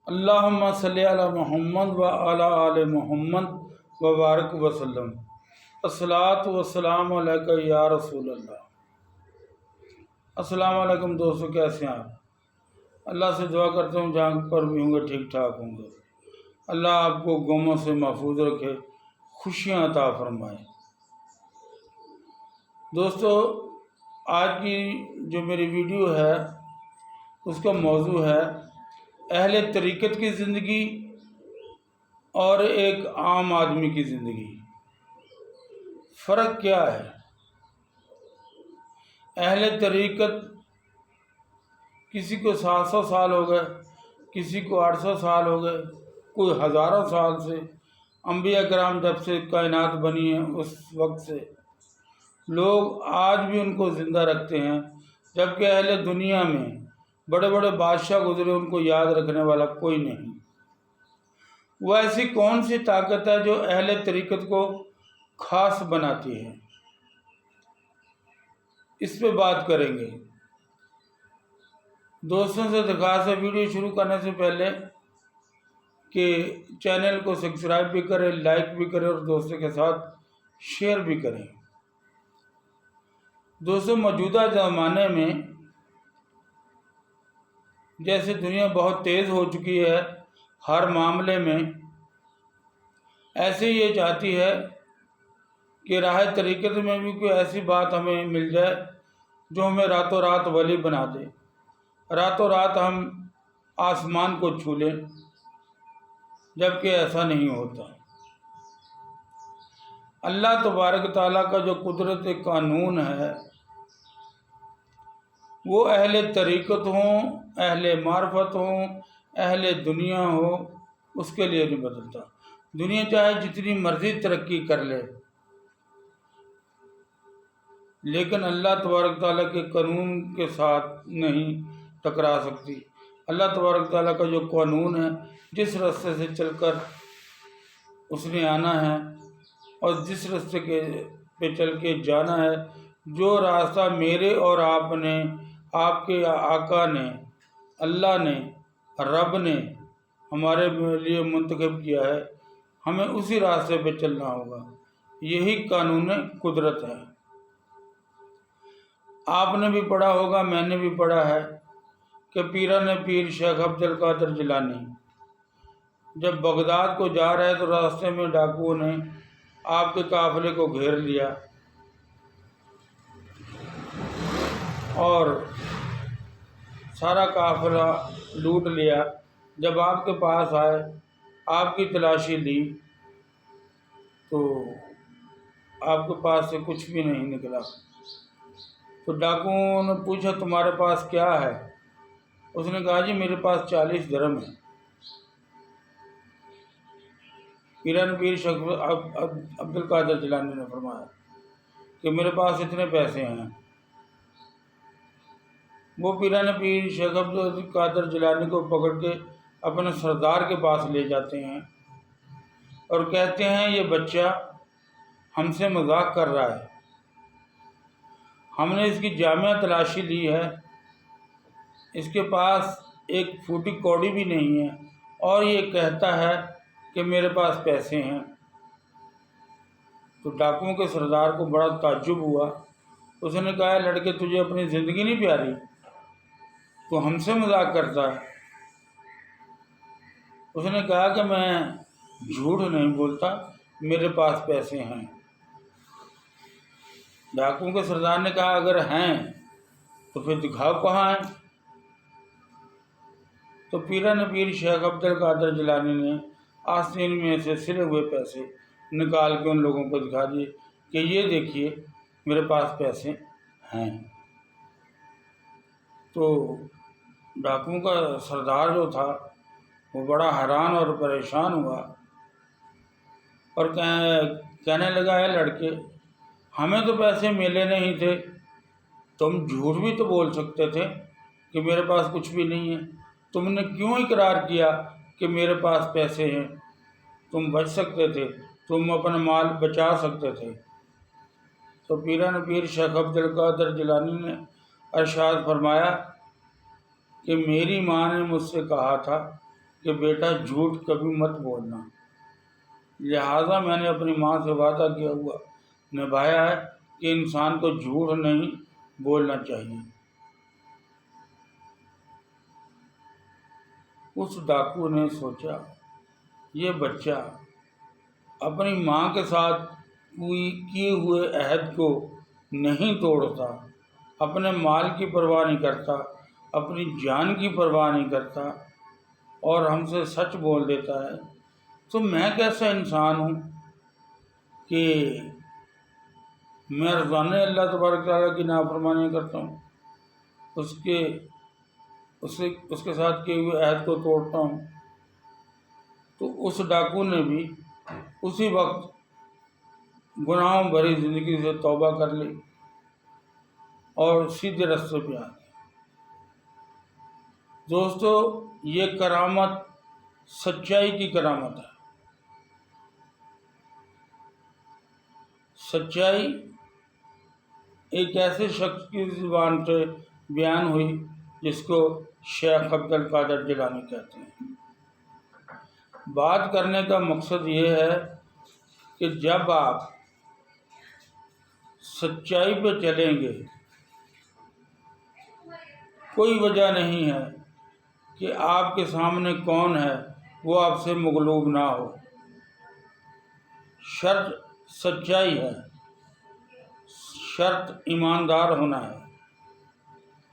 اللہم صلی علی محمد و علی آل محمد وبارک وسلم۔ الصلاۃ والسلام علیکہ یا رسول اللہ۔ السلام علیکم دوستو، کیسے ہیں آپ؟ اللہ سے دعا کرتا ہوں جہاں پر بھی ہوں گے ٹھیک ٹھاک ہوں گے۔ اللہ آپ کو غموں سے محفوظ رکھے، خوشیاں عطا فرمائے۔ دوستو، آج کی جو میری ویڈیو ہے اس کا موضوع ہے اہل طریقت کی زندگی اور ایک عام آدمی کی زندگی۔ فرق کیا ہے؟ اہل طریقت کسی کو 700 سال ہو گئے، کسی کو 800 سال ہو گئے، کوئی ہزاروں سال سے، انبیاء کرام جب سے کائنات بنی ہے اس وقت سے لوگ آج بھی ان کو زندہ رکھتے ہیں، جبکہ اہل دنیا میں بڑے بڑے بادشاہ گزرے، ان کو یاد رکھنے والا کوئی نہیں۔ وہ ایسی کون سی طاقت ہے جو اہل طریقت کو خاص بناتی ہے؟ اس پہ بات کریں گے۔ دوستوں سے درخواست ہے ویڈیو شروع کرنے سے پہلے کہ چینل کو سبسکرائب بھی کریں، لائک بھی کریں اور دوستوں کے ساتھ شیئر بھی کریں۔ دوستوں، موجودہ زمانے میں جیسے دنیا بہت تیز ہو چکی ہے ہر معاملے میں، ایسے یہ چاہتی ہے کہ راہ طریقت میں بھی کوئی ایسی بات ہمیں مل جائے جو ہمیں راتوں رات ولی بنا دے، راتوں رات ہم آسمان کو چھو لیں، جبکہ ایسا نہیں ہوتا۔ اللہ تبارک تعالیٰ کا جو قدرت قانون ہے وہ اہل طریقت ہوں، اہل معرفت ہوں، اہل دنیا ہو، اس کے لیے نہیں بدلتا۔ دنیا چاہے جتنی مرضی ترقی کر لے، لیکن اللہ تبارک تعالیٰ کے قانون کے ساتھ نہیں ٹکرا سکتی۔ اللہ تبارک تعالیٰ کا جو قانون ہے، جس راستے سے چل کر اس نے آنا ہے اور جس راستے پہ چل کے جانا ہے، جو راستہ میرے اور آپ نے، آپ کے آقا نے، اللہ نے، رب نے ہمارے لیے منتخب کیا ہے، ہمیں اسی راستے پہ چلنا ہوگا۔ یہی قانون قدرت ہے۔ آپ نے بھی پڑھا ہوگا، میں نے بھی پڑھا ہے کہ پیران پیر شیخ عبد القادر جیلانی جب بغداد کو جا رہے تو راستے میں ڈاکوؤں نے آپ کے قافلے کو گھیر لیا اور سارا قافلہ لوٹ لیا۔ جب آپ کے پاس آئے، آپ کی تلاشی لی تو آپ کے پاس سے کچھ بھی نہیں نکلا۔ تو ڈاکوؤں نے پوچھا تمہارے پاس کیا ہے؟ اس نے کہا جی میرے پاس 40 درہم ہے۔ پیران پیر شیخ عبد القادر جیلانی نے فرمایا کہ میرے پاس اتنے پیسے ہیں۔ وہ پیران پیر شیخ عبد القادر جیلانی کو پکڑ کے اپنے سردار کے پاس لے جاتے ہیں اور کہتے ہیں یہ بچہ ہم سے مذاق کر رہا ہے، ہم نے اس کی جامع تلاشی لی ہے، اس کے پاس ایک پھوٹی کوڑی بھی نہیں ہے اور یہ کہتا ہے کہ میرے پاس پیسے ہیں۔ تو ڈاکوؤں کے سردار کو بڑا تعجب ہوا۔ اس نے کہا لڑکے تجھے اپنی زندگی نہیں پیاری؟ تو ہم سے مذاق کرتا ہے؟ اس نے کہا کہ میں جھوٹ نہیں بولتا، میرے پاس پیسے ہیں۔ ڈاکوؤں کے سردار نے کہا اگر ہیں تو پھر دکھاؤ کہاں ہیں۔ تو پیران پیر شیخ عبد القادر جیلانی نے آستین میں سے سلے ہوئے پیسے نکال کے ان لوگوں کو دکھا دیے کہ یہ دیکھیے میرے پاس پیسے ہیں۔ تو ڈاکوؤں کا سردار جو تھا وہ بڑا حیران اور پریشان ہوا اور کہنے لگا ہے لڑکے ہمیں تو پیسے ملے نہیں تھے، تم جھوٹ بھی تو بول سکتے تھے کہ میرے پاس کچھ بھی نہیں ہے، تم نے کیوں اقرار کیا کہ میرے پاس پیسے ہیں؟ تم بچ سکتے تھے، تم اپنا مال بچا سکتے تھے۔ تو پیران پیر شیخ عبد القادر جیلانی نے ارشاد فرمایا کہ میری ماں نے مجھ سے کہا تھا کہ بیٹا جھوٹ کبھی مت بولنا، لہٰذا میں نے اپنی ماں سے وعدہ کیا ہوا نبھایا ہے کہ انسان کو جھوٹ نہیں بولنا چاہیے۔ اس ڈاکو نے سوچا یہ بچہ اپنی ماں کے ساتھ کیے ہوئے عہد کو نہیں توڑتا، اپنے مال کی پرواہ نہیں کرتا، اپنی جان کی پرواہ نہیں کرتا اور ہم سے سچ بول دیتا ہے، تو میں کیسا انسان ہوں کہ میں روزانہ اللہ تبارک تعالیٰ کی نافرمانی کرتا ہوں، اس کے ساتھ کیے ہوئے عہد کو توڑتا ہوں۔ تو اس ڈاکو نے بھی اسی وقت گناہوں بھری زندگی سے توبہ کر لی اور سیدھے راستے پہ آ گیا۔ دوستو، یہ کرامت سچائی کی کرامت ہے۔ سچائی ایک ایسے شخص کی زبان سے بیان ہوئی جس کو شیخ عبد القادر جیلانی کہتے ہیں۔ بات کرنے کا مقصد یہ ہے کہ جب آپ سچائی پہ چلیں گے، کوئی وجہ نہیں ہے کہ آپ کے سامنے کون ہے وہ آپ سے مغلوب نہ ہو۔ شرط سچائی ہے، شرط ایماندار ہونا ہے،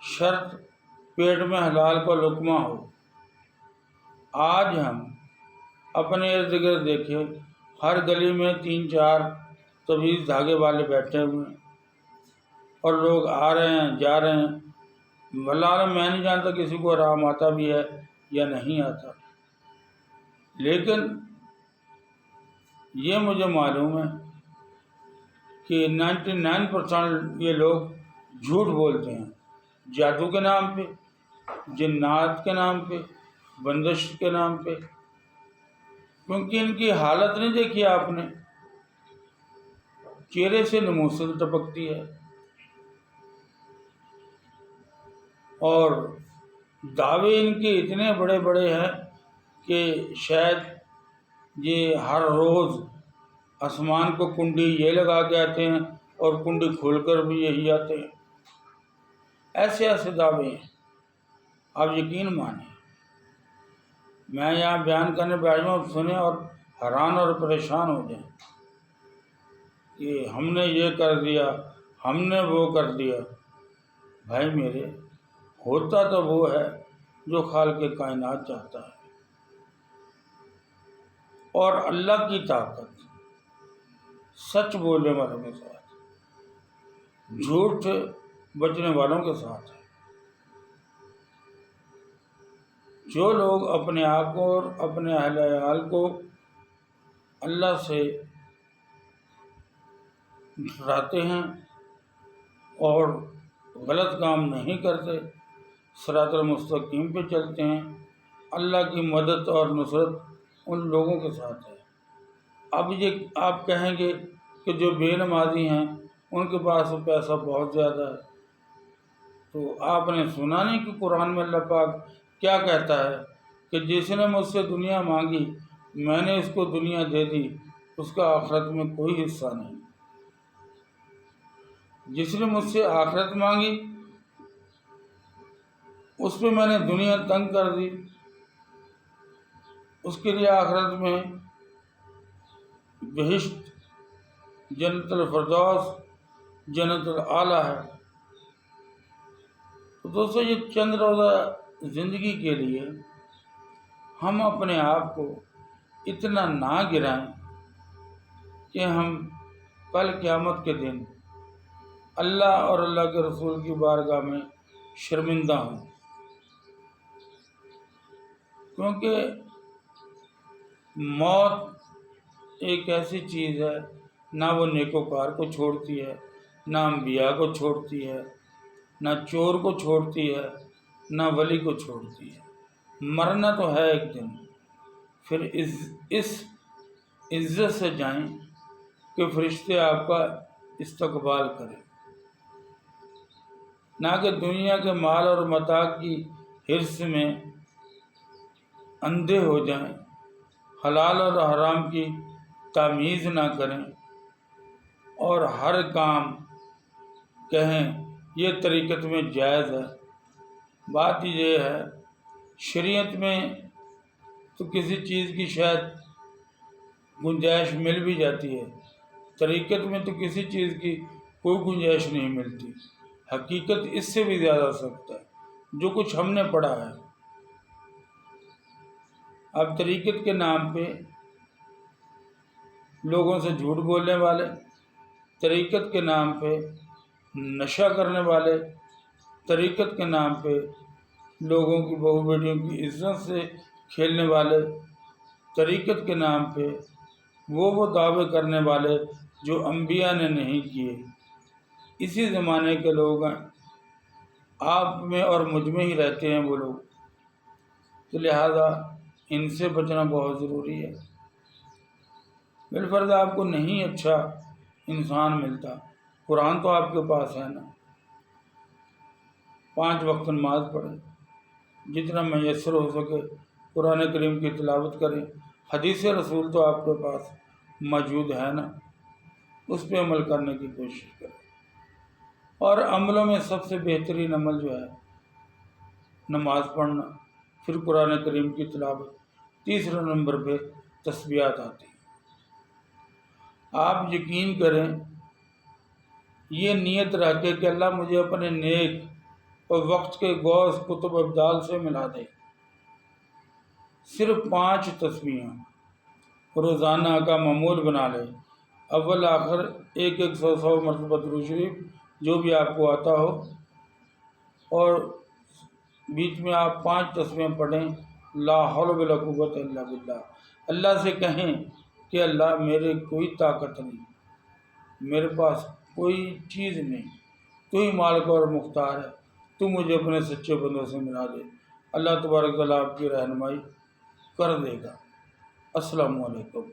شرط پیٹ میں حلال کا لقمہ ہو۔ آج ہم اپنے ارد گرد دیکھیں، ہر گلی میں 3-4 طویل دھاگے والے بیٹھے ہوئے ہیں اور لوگ آ رہے ہیں جا رہے ہیں۔ واللہ عالم میں نہیں جانتا کسی کو آرام آتا بھی ہے یا نہیں آتا، لیکن یہ مجھے معلوم ہے کہ 99% یہ لوگ جھوٹ بولتے ہیں، جادو کے نام پہ، جنات کے نام پہ، بندش کے نام پہ، کیونکہ ان کی حالت نہیں دیکھی آپ نے، چہرے سے نموست ٹپکتی ہے اور دعوے ان کے اتنے بڑے بڑے ہیں کہ شاید یہ ہر روز آسمان کو کنڈی یہ لگا کے آتے ہیں اور کنڈی کھول کر بھی یہی آتے ہیں۔ ایسے ایسے دعوے ہیں، آپ یقین مانیں۔ میں یہاں بیان کرنے بیٹھا ہوں، سنیں اور حیران اور پریشان ہو جائیں کہ ہم نے یہ کر دیا، ہم نے وہ کر دیا۔ بھائی میرے، ہوتا تو وہ ہے جو خالق کائنات چاہتا ہے، اور اللہ کی طاقت سچ بولنے والوں کے ساتھ، جھوٹ بچنے والوں کے ساتھ ہے۔ جو لوگ اپنے آپ کو اور اپنے اہل عیال کو اللہ سے ڈراتے ہیں اور غلط کام نہیں کرتے، صراط المستقیم پہ چلتے ہیں، اللہ کی مدد اور نصرت ان لوگوں کے ساتھ ہے۔ اب یہ آپ کہیں گے کہ جو بے نمازی ہیں ان کے پاس پیسہ بہت زیادہ ہے، تو آپ نے سنا نہیں کہ قرآن میں اللہ پاک کیا کہتا ہے کہ جس نے مجھ سے دنیا مانگی میں نے اس کو دنیا دے دی، اس کا آخرت میں کوئی حصہ نہیں۔ جس نے مجھ سے آخرت مانگی اس پہ میں نے دنیا تنگ کر دی، اس کے لیے آخرت میں بہشت، جنت الفردوس، جنت الاعلیٰ ہے۔ تو دوستو، یہ چند روزہ زندگی کے لیے ہم اپنے آپ کو اتنا نہ گرائیں کہ ہم کل قیامت کے دن اللہ اور اللہ کے رسول کی بارگاہ میں شرمندہ ہوں، کیونکہ موت ایک ایسی چیز ہے، نہ وہ نیکوکار کو چھوڑتی ہے، نہ انبیاء کو چھوڑتی ہے، نہ چور کو چھوڑتی ہے، نہ ولی کو چھوڑتی ہے۔ مرنا تو ہے ایک دن، پھر اس عزت سے جائیں کہ فرشتے آپ کا استقبال کریں، نہ کہ دنیا کے مال اور متاع کی حرص میں اندھے ہو جائیں، حلال اور حرام کی تمیز نہ کریں اور ہر کام کہیں یہ طریقت میں جائز ہے۔ بات یہ ہے شریعت میں تو کسی چیز کی شاید گنجائش مل بھی جاتی ہے، طریقت میں تو کسی چیز کی کوئی گنجائش نہیں ملتی، حقیقت اس سے بھی زیادہ سخت ہے جو کچھ ہم نے پڑھا ہے۔ اب طریقت کے نام پہ لوگوں سے جھوٹ بولنے والے، طریقت کے نام پہ نشہ کرنے والے، طریقت کے نام پہ لوگوں کی بہو بیٹیوں کی عزت سے کھیلنے والے، طریقت کے نام پہ وہ دعوے کرنے والے جو انبیاء نے نہیں کیے، اسی زمانے کے لوگ ہیں، آپ میں اور مجھ میں ہی رہتے ہیں وہ لوگ، تو لہذا ان سے بچنا بہت ضروری ہے۔ بالفرض آپ کو نہیں اچھا انسان ملتا، قرآن تو آپ کے پاس ہے نا، 5 وقت نماز پڑھیں، جتنا میسر ہو سکے قرآن کریم کی تلاوت کریں، حدیث رسول تو آپ کے پاس موجود ہے نا، اس پہ عمل کرنے کی کوشش کریں۔ اور عملوں میں سب سے بہترین عمل جو ہے نماز پڑھنا، پھر قرآن کریم کی تلاوت، تیسرے نمبر پہ تسبیحات آتی ہیں۔ آپ یقین کریں یہ نیت رکھ کے کہ اللہ مجھے اپنے نیک اور وقت کے غوث قطب ابدال سے ملا دے، صرف 5 تسبیحاں روزانہ کا معمول بنا لے، اول آخر 100 مرتبہ درود شریف جو بھی آپ کو آتا ہو، اور بیچ میں آپ 5 تسبیحیں پڑھیں، لا حول ولا قوت الا باللہ، اللہ سے کہیں کہ اللہ میرے کوئی طاقت نہیں، میرے پاس کوئی چیز نہیں، تو ہی مالک اور مختار ہے، تو مجھے اپنے سچے بندوں سے ملا دے، اللہ تبارک و تعالیٰ آپ کی رہنمائی کر دے گا۔ السلام علیکم۔